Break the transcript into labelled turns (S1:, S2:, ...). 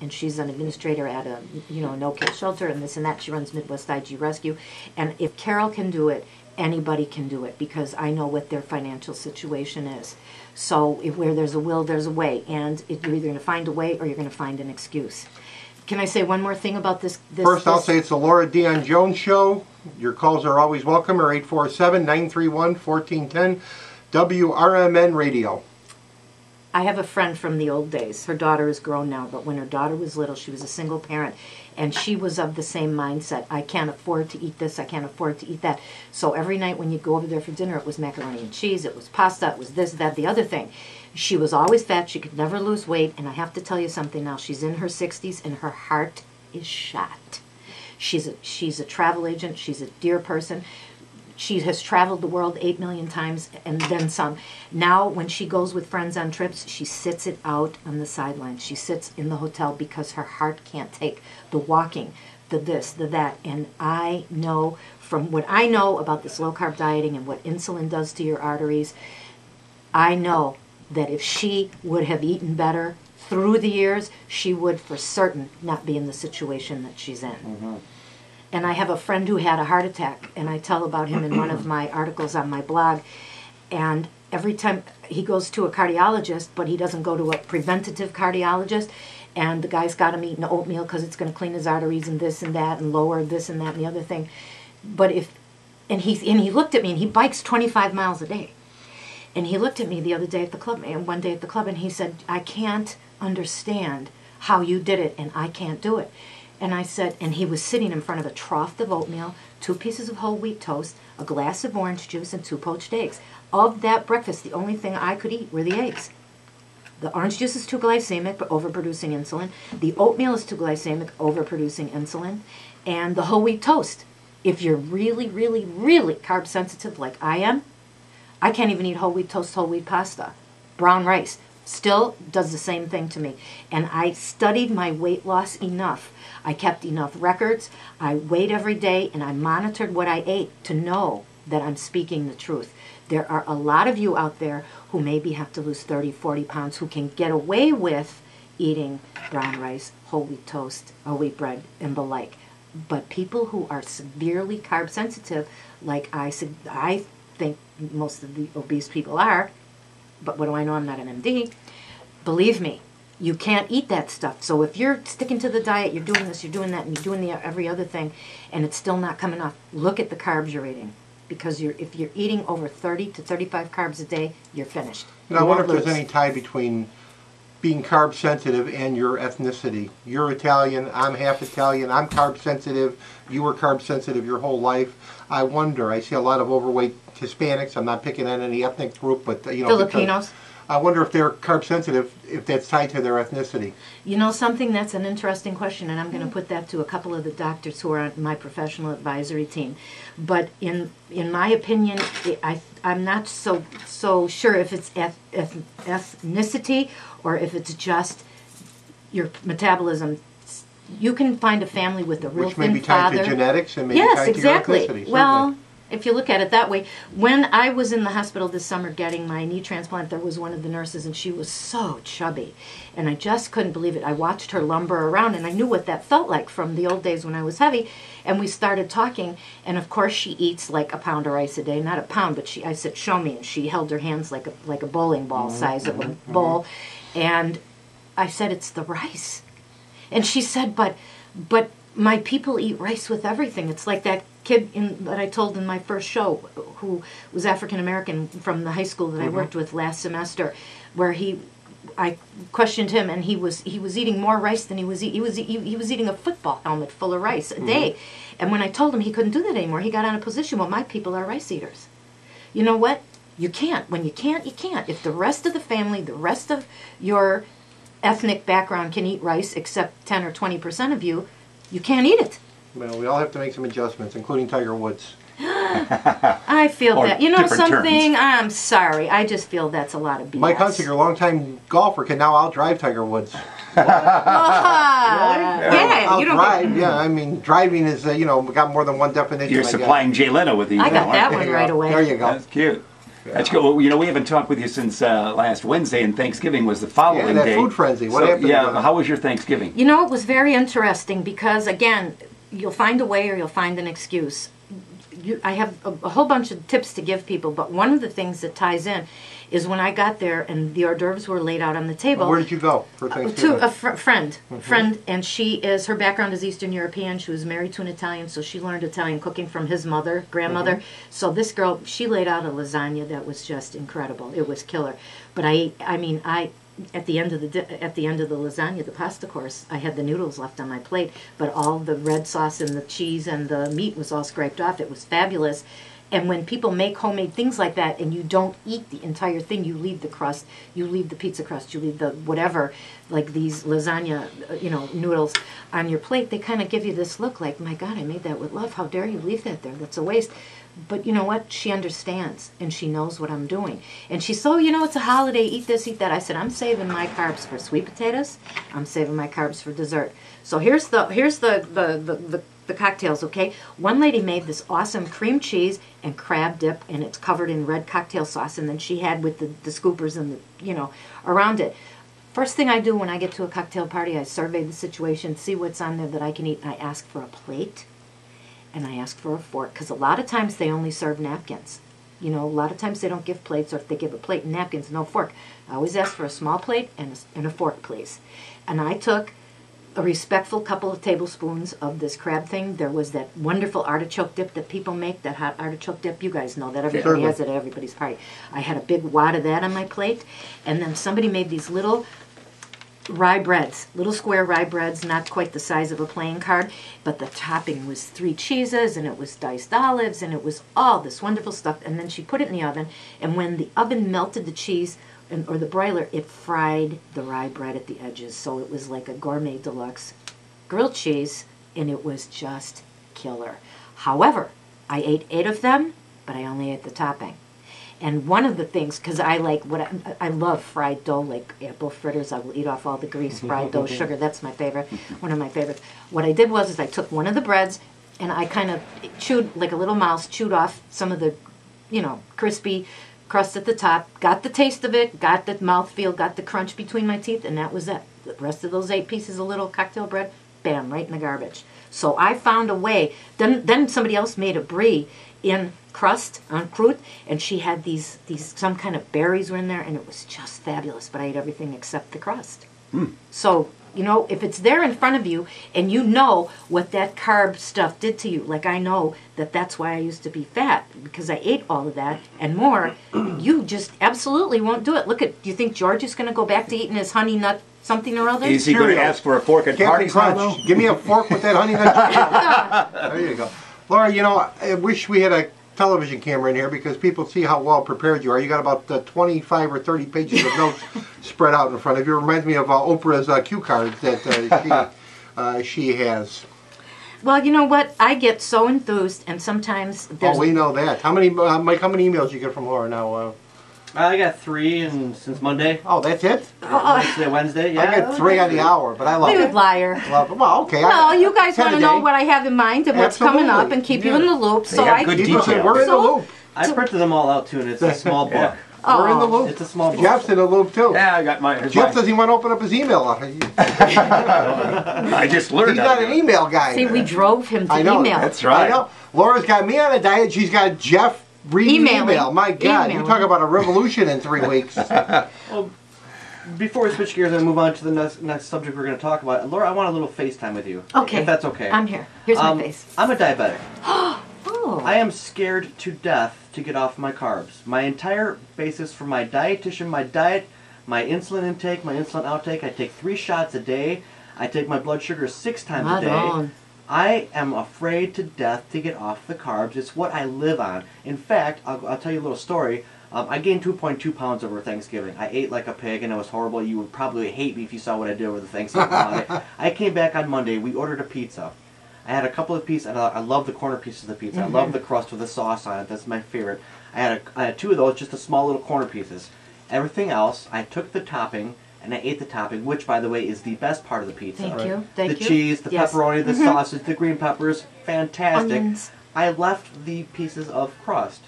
S1: and she's an administrator at a, you know, no-kill shelter and this and that. She runs Midwest IG Rescue. And if Carol can do it, anybody can do it, because I know what their financial situation is. So if where there's a will, there's a way. And you're either going to find a way or you're going to find an excuse. Can I say one more thing about this?
S2: First, I'll say it's the Laura Dion-Jones Show. Your calls are always welcome. Or 847-931-1410, WRMN Radio.
S1: I have a friend from the old days. Her daughter is grown now, but when her daughter was little, she was a single parent, and she was of the same mindset. I can't afford to eat this, I can't afford to eat that. So every night when you go over there for dinner, it was macaroni and cheese, it was pasta, it was this, that, the other thing. She was always fat, she could never lose weight, and I have to tell you something now. She's in her 60s, and her heart is shot. She's a travel agent, she's a dear person. She has traveled the world 8 million times and then some. Now, when she goes with friends on trips, she sits it out on the sidelines. She sits in the hotel because her heart can't take the walking, the this, the that. And I know, from what I know about this low-carb dieting and what insulin does to your arteries, I know that if she would have eaten better through the years, she would for certain not be in the situation that she's in. Mm-hmm. And I have a friend who had a heart attack, and I tell about him in one of my articles on my blog. And every time he goes to a cardiologist, but he doesn't go to a preventative cardiologist, and the guy's got him eating oatmeal because it's going to clean his arteries and this and that and lower this and that and the other thing. But and he looked at me, and he bikes 25 miles a day. And he looked at me the other day at the club, and one day at the club, and he said, I can't understand how you did it, and I can't do it. And I said, and he was sitting in front of a trough of oatmeal, 2 pieces of whole wheat toast, a glass of orange juice, and 2 poached eggs. Of that breakfast, the only thing I could eat were the eggs. The orange juice is too glycemic, but overproducing insulin. The oatmeal is too glycemic, overproducing insulin. And the whole wheat toast. If you're really, really, really carb sensitive like I am, I can't even eat whole wheat toast, whole wheat pasta. Brown rice still does the same thing to me. And I studied my weight loss enough. I kept enough records, I weighed every day, and I monitored what I ate to know that I'm speaking the truth. There are a lot of you out there who maybe have to lose 30, 40 pounds who can get away with eating brown rice, whole wheat toast, whole wheat bread, and the like. But people who are severely carb sensitive, like I think most of the obese people are, but what do I know? I'm not an MD. Believe me, you can't eat that stuff. So if you're sticking to the diet, you're doing this, you're doing that, and you're doing every other thing, and it's still not coming off, look at the carbs you're eating. Because if you're eating over 30 to 35 carbs a day, you're finished.
S2: And I wonder if there's any tie between being carb sensitive and your ethnicity. You're Italian, I'm half Italian, I'm carb sensitive, you were carb sensitive your whole life. I wonder, I see a lot of overweight Hispanics, I'm not picking on any ethnic group, but you know,
S1: Filipinos.
S2: I wonder if they're carb sensitive, if that's tied to their ethnicity.
S1: You know something, that's an interesting question, and I'm going to put that to a couple of the doctors who are on my professional advisory team. But in my opinion, I'm not so sure if it's ethnicity or if it's just your metabolism. You can find a family with a real thin father. Which may be tied to genetics and maybe tied to your ethnicity. Well, if you look at it that way. When I was in the hospital this summer getting my knee transplant, there was one of the nurses, and she was so chubby. And I just couldn't believe it. I watched her lumber around, and I knew what that felt like from the old days when I was heavy. And we started talking, and of course she eats like a pound of rice a day. Not a pound, but I said, show me. And she held her hands like a bowling ball size of a bowl. And I said, it's the rice. And she said, but my people eat rice with everything. It's like that kid that I told in my first show who was African American from the high school that I worked with last semester, where I questioned him, and he was eating more rice than he was eating a football helmet full of rice a day. And when I told him he couldn't do that anymore, he got on a position, well, my people are rice eaters. You know what? You can't. When you can't, you can't. If the rest of the family, the rest of your ethnic background can eat rice, except 10 or 20% of you, you can't eat it.
S2: Well, we all have to make some adjustments, including Tiger Woods.
S1: I feel that. You know something? Terms. I'm sorry. I just feel that's a lot of BS.
S2: Mike Hunsicker, a longtime golfer, can now outdrive Tiger Woods.
S1: Really? Yeah, you don't
S2: drive. Yeah, I mean, driving is, got more than one definition.
S3: You're supplying Jay Leno with these.
S1: I got that one right away.
S2: There you go.
S3: That's cute. That's good. Well, you know, we haven't talked with you since last Wednesday, and Thanksgiving was the following
S2: that
S3: day.
S2: food frenzy. What happened?
S3: Yeah, how was your Thanksgiving?
S1: You know, it was very interesting because, again, you'll find a way or you'll find an excuse. I have a whole bunch of tips to give people, but one of the things that ties in is when I got there and the hors d'oeuvres were laid out on the table.
S2: Where did you go for Thanksgiving?
S1: To a friend, and her background is Eastern European. She was married to an Italian, so she learned Italian cooking from his grandmother. So this girl, she laid out a lasagna that was just incredible. It was killer. But at the end of the lasagna, the pasta course, I had the noodles left on my plate, but all the red sauce and the cheese and the meat was all scraped off. It was fabulous. And when people make homemade things like that and you don't eat the entire thing, you leave the crust, you leave the pizza crust, you leave the whatever, like these lasagna, noodles on your plate, they kind of give you this look like, my God, I made that with love. How dare you leave that there? That's a waste. But you know what? She understands, and she knows what I'm doing. And she's so, it's a holiday, eat this, eat that. I said, I'm saving my carbs for sweet potatoes. I'm saving my carbs for dessert. So here's the cocktails, okay? One lady made this awesome cream cheese and crab dip, and it's covered in red cocktail sauce, and then she had with the scoopers and around it. First thing I do when I get to a cocktail party, I survey the situation, see what's on there that I can eat, and I ask for a plate. And I ask for a fork, because a lot of times they only serve napkins. A lot of times they don't give plates, or if they give a plate and napkins, no fork. I always ask for a small plate and a fork, please. And I took a respectful couple of tablespoons of this crab thing. There was that wonderful artichoke dip that people make, that hot artichoke dip. You guys know that. Everybody has it at everybody's party. I had a big wad of that on my plate. And then somebody made these little rye breads, little square rye breads, not quite the size of a playing card, but the topping was 3 cheeses, and it was diced olives, and it was all this wonderful stuff. And then she put it in the oven, and when the oven melted the cheese, or the broiler, it fried the rye bread at the edges, so it was like a gourmet deluxe grilled cheese, and it was just killer. However, I ate 8 of them, but I only ate the topping. And one of the things, because I love fried dough, like apple fritters. I will eat off all the grease, fried dough, sugar. That's my favorite, one of my favorites. What I did was I took one of the breads, and I kind of chewed, like a little mouse, chewed off some of the, crispy crust at the top, got the taste of it, got the mouthfeel, got the crunch between my teeth, and that was it. The rest of those 8 pieces of little cocktail bread, bam, right in the garbage. So I found a way. Then somebody else made a brie in crust on croûte, and she had these some kind of berries were in there, and it was just fabulous. But I ate everything except the crust. So if it's there in front of you and you know what that carb stuff did to you, like I know that's why I used to be fat, because I ate all of that and more, you just absolutely won't do it. Do you think George is going to go back to eating his honey nut something or other?
S3: Is he going to ask for a fork at parties now, though?
S2: Give me a fork with that honey nut. There you go. Laura, I wish we had a television camera in here because people see how well prepared you are. You got about 25 or 30 pages of notes spread out in front of you. It reminds me of Oprah's cue cards that she has. Well, you know what? I get so enthused, and sometimes there's... Oh, we know that. How many Mike, how many emails you get from Laura now?
S4: I got 3 since Monday.
S2: Oh, that's it?
S4: Wednesday, yeah.
S2: I get 3 on the hour, but I love it.
S1: You liar.
S2: Well, okay.
S1: No, you guys want to know what I have in mind and what's coming up and keep you in the loop. So
S3: We're in
S2: the loop.
S4: I printed them all out, too, and it's a small book.
S2: We're in the loop.
S4: It's a small book.
S2: Jeff's in the loop, too.
S3: Yeah, I got mine.
S2: Jeff doesn't want to open up his email.
S3: I just learned
S2: He's not an email guy.
S1: See, we drove him to email.
S3: That's right.
S2: I know. Laura's got me on a diet. She's got Jeff reading email. My God, you talk about a revolution in 3 weeks.
S4: Well, before we switch gears and move on to the next subject we're going to talk about, Laura, I want a little FaceTime with you.
S1: Okay.
S4: If that's okay.
S1: I'm here. Here's my face.
S4: I'm a diabetic.
S1: Oh.
S4: I am scared to death to get off my carbs. My entire basis for my dietitian, my diet, my insulin intake, my insulin outtake, I take 3 shots a day. I take my blood sugar 6 times a day. I am afraid to death to get off the carbs. It's what I live on. In fact, I'll tell you a little story. I gained 2.2 pounds over Thanksgiving. I ate like a pig, and it was horrible. You would probably hate me if you saw what I did over the Thanksgiving holiday. I came back on Monday. We ordered a pizza. I had a couple of pieces, and I love the corner pieces of the pizza. I love the crust with the sauce on it. That's my favorite. I had 2 of those, just the small little corner pieces. Everything else, I took the topping, and I ate the topping, which, by the way, is the best part of the pizza.
S1: Thank you.
S4: The cheese, the pepperoni, the sausage, the green peppers, fantastic.
S1: Onions.
S4: I left the pieces of crust.